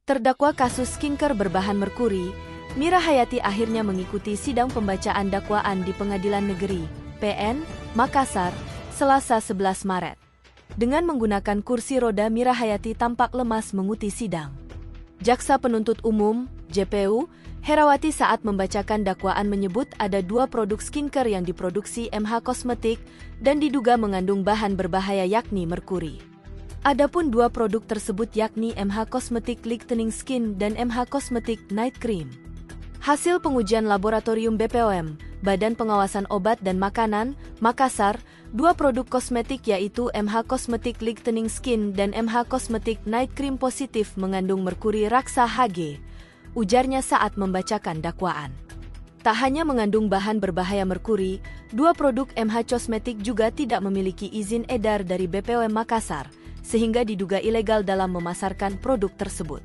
Terdakwa kasus skincare berbahan merkuri, Mira Hayati akhirnya mengikuti sidang pembacaan dakwaan di Pengadilan Negeri PN Makassar, Selasa 11 Maret. Dengan menggunakan kursi roda, Mira Hayati tampak lemas mengikuti sidang. Jaksa Penuntut Umum (JPU) Herawati saat membacakan dakwaan menyebut ada 2 produk skincare yang diproduksi MH Kosmetik dan diduga mengandung bahan berbahaya yakni merkuri. Adapun 2 produk tersebut yakni MH Cosmetic Lightening Skin dan MH Cosmetic Night Cream. Hasil pengujian laboratorium BPOM, Badan Pengawasan Obat dan Makanan, Makassar, 2 produk kosmetik yaitu MH Cosmetic Lightening Skin dan MH Cosmetic Night Cream positif mengandung merkuri raksa Hg, ujarnya saat membacakan dakwaan. Tak hanya mengandung bahan berbahaya merkuri, 2 produk MH Cosmetic juga tidak memiliki izin edar dari BPOM Makassar, sehingga diduga ilegal dalam memasarkan produk tersebut.